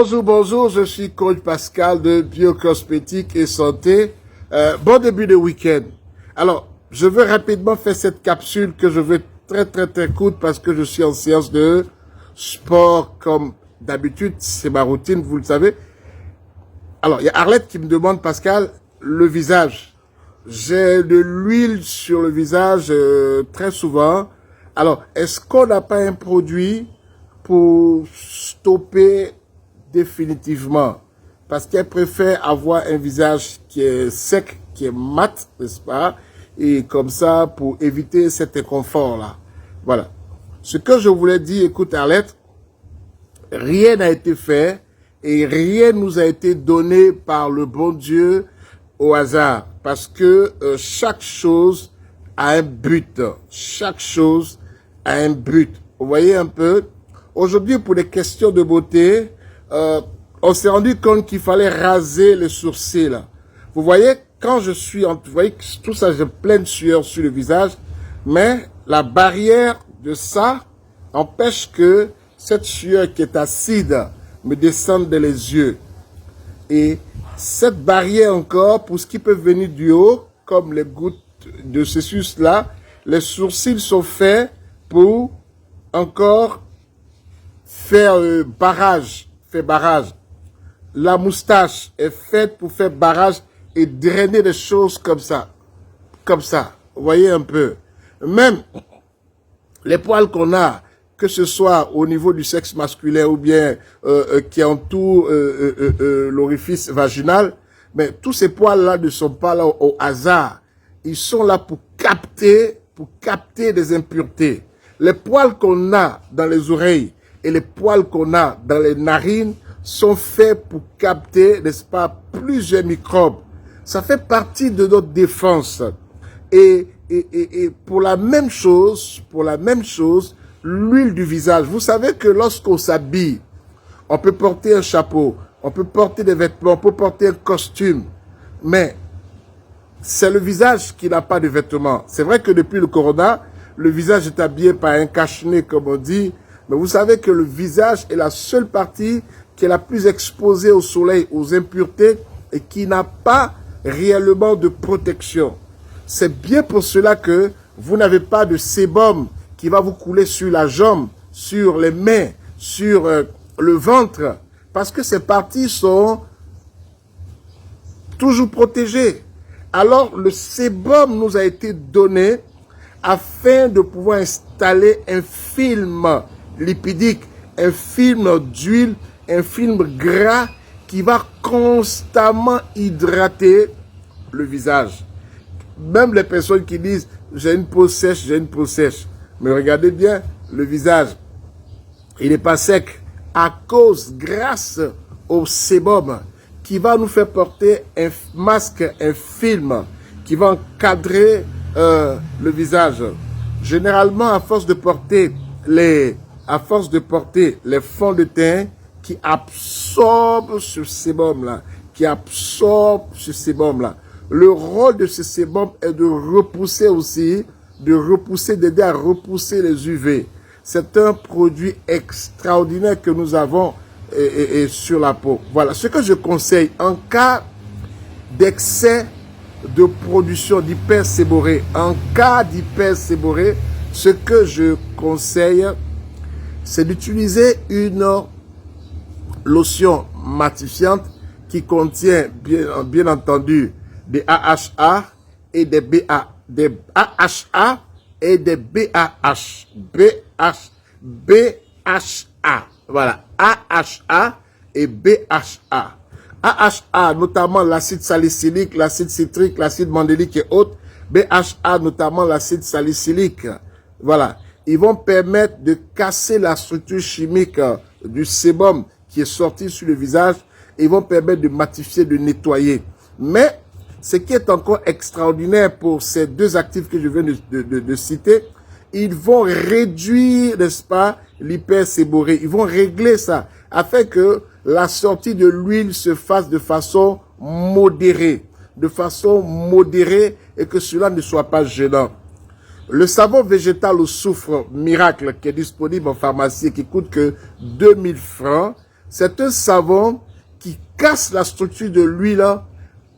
Bonjour, bonjour, je suis coach Pascal de Biocosmétique et Santé. Bon début de week-end. Alors, je veux rapidement faire cette capsule que je veux très courte parce que je suis en séance de sport comme d'habitude, c'est ma routine, vous le savez. Alors, il y a Arlette qui me demande, Pascal, le visage. J'ai de l'huile sur le visage très souvent. Alors, est-ce qu'on n'a pas un produit pour stopper définitivement? Parce qu'elle préfère avoir un visage qui est sec, qui est mat, n'est-ce pas? Et comme ça, pour éviter cet inconfort-là. Voilà. Ce que je voulais dire, écoute Arlette, rien n'a été fait et rien nous a été donné par le bon Dieu au hasard. Parce que chaque chose a un but. Chaque chose a un but. Vous voyez un peu? Aujourd'hui, pour des questions de beauté, on s'est rendu compte qu'il fallait raser les sourcils. Vous voyez, quand je suis, vous voyez tout ça, j'ai plein de sueur sur le visage, mais la barrière de ça empêche que cette sueur qui est acide me descende dans les yeux. Et cette barrière encore, pour ce qui peut venir du haut, comme les gouttes de ce suce-là, les sourcils sont faits pour encore faire barrage. La moustache est faite pour faire barrage et drainer des choses comme ça. Comme ça. Vous voyez un peu. Même les poils qu'on a, que ce soit au niveau du sexe masculin ou bien qui entourent l'orifice vaginal, mais tous ces poils-là ne sont pas là au hasard. Ils sont là pour capter des impuretés. Les poils qu'on a dans les oreilles et les poils qu'on a dans les narines sont faits pour capter, n'est-ce pas, plusieurs microbes. Ça fait partie de notre défense. Et pour la même chose, l'huile du visage. Vous savez que lorsqu'on s'habille, on peut porter un chapeau, on peut porter des vêtements, on peut porter un costume, mais c'est le visage qui n'a pas de vêtements. C'est vrai que depuis le corona, le visage est habillé par un cache-nez, comme on dit, mais vous savez que le visage est la seule partie qui est la plus exposée au soleil, aux impuretés, et qui n'a pas réellement de protection. C'est bien pour cela que vous n'avez pas de sébum qui va vous couler sur la jambe, sur les mains, sur le ventre, parce que ces parties sont toujours protégées. Alors, le sébum nous a été donné afin de pouvoir installer un film lipidique, un film d'huile, un film gras qui va constamment hydrater le visage. Même les personnes qui disent « j'ai une peau sèche, j'ai une peau sèche ». Mais regardez bien, le visage, il n'est pas sec grâce au sébum qui va nous faire porter un masque, un film qui va encadrer le visage. Généralement, à force de porter les fonds de teint qui absorbent ce sébum-là, le rôle de ce sébum est de repousser aussi, d'aider à repousser les UV. C'est un produit extraordinaire que nous avons sur la peau. Voilà, ce que je conseille en cas d'excès de production d'hyperséborrhée, ce que je conseille, c'est d'utiliser une lotion matifiante qui contient bien entendu des AHA et des BA, des AHA et des BAH, BHA, voilà, AHA et BHA. AHA, notamment l'acide salicylique, l'acide citrique, l'acide mandélique et autres. BHA, notamment l'acide salicylique. Voilà. Ils vont permettre de casser la structure chimique du sébum qui est sorti sur le visage. Ils vont permettre de matifier, de nettoyer. Mais, ce qui est encore extraordinaire pour ces deux actifs que je viens de citer, ils vont réduire, n'est-ce pas, l'hyperséborrhée. Ils vont régler ça afin que la sortie de l'huile se fasse de façon modérée. Et que cela ne soit pas gênant. Le savon végétal au soufre miracle qui est disponible en pharmacie et qui coûte que 2000 francs C'est un savon qui casse la structure de l'huile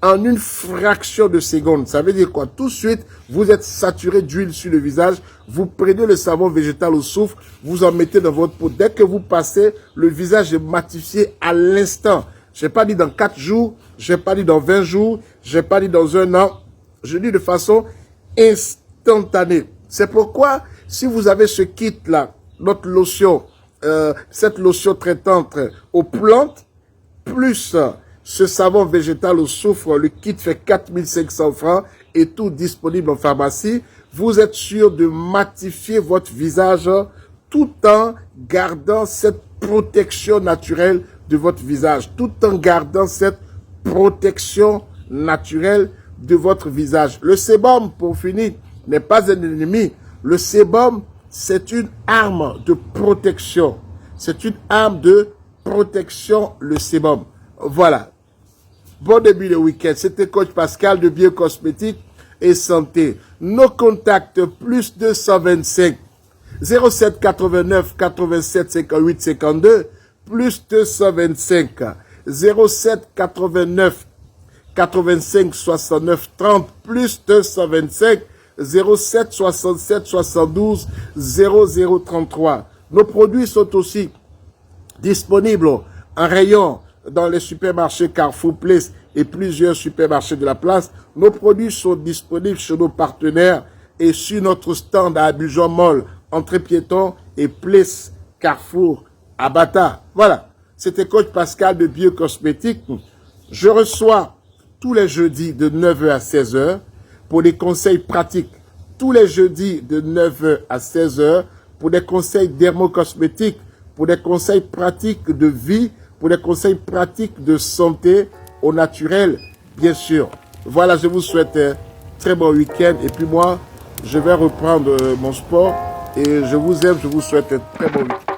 en une fraction de seconde. Ça veut dire quoi? Tout de suite, vous êtes saturé d'huile sur le visage, vous prenez le savon végétal au soufre, vous en mettez dans votre peau. Dès que vous passez, le visage est matifié à l'instant. Je n'ai pas dit dans 4 jours, je n'ai pas dit dans 20 jours, je n'ai pas dit dans 1 an. Je dis de façon instantanée. C'est pourquoi, si vous avez ce kit-là, notre lotion, cette lotion traitante aux plantes, plus ce savon végétal au soufre, le kit fait 4500 francs et tout disponible en pharmacie. Vous êtes sûr de matifier votre visage tout en gardant cette protection naturelle de votre visage, tout en gardant cette protection naturelle de votre visage. Le sébum, pour finir, n'est pas un ennemi. Le sébum, c'est une arme de protection. C'est une arme de protection, le sébum. Voilà. Bon début de week-end. C'était Coach Pascal de Biocosmétique et Santé. Nos contacts, plus 225 07 89 87 58 52, plus 225 07 89 85 69 30, plus 225 07 67 72 0033. Nos produits sont aussi disponibles en rayon dans les supermarchés Carrefour Place et plusieurs supermarchés de la place. Nos produits sont disponibles chez nos partenaires et sur notre stand à Abidjan Mall, entrée piéton et Place Carrefour à Bata. Voilà, c'était Coach Pascal de Biocosmétique. Je reçois tous les jeudis de 9h à 16h pour des conseils pratiques. Tous les jeudis de 9h à 16h pour des conseils dermocosmétiques, pour des conseils pratiques de vie, pour des conseils pratiques de santé au naturel, bien sûr. Voilà, je vous souhaite un très bon week-end. Et puis moi, je vais reprendre mon sport. Et je vous aime, je vous souhaite un très bon week-end.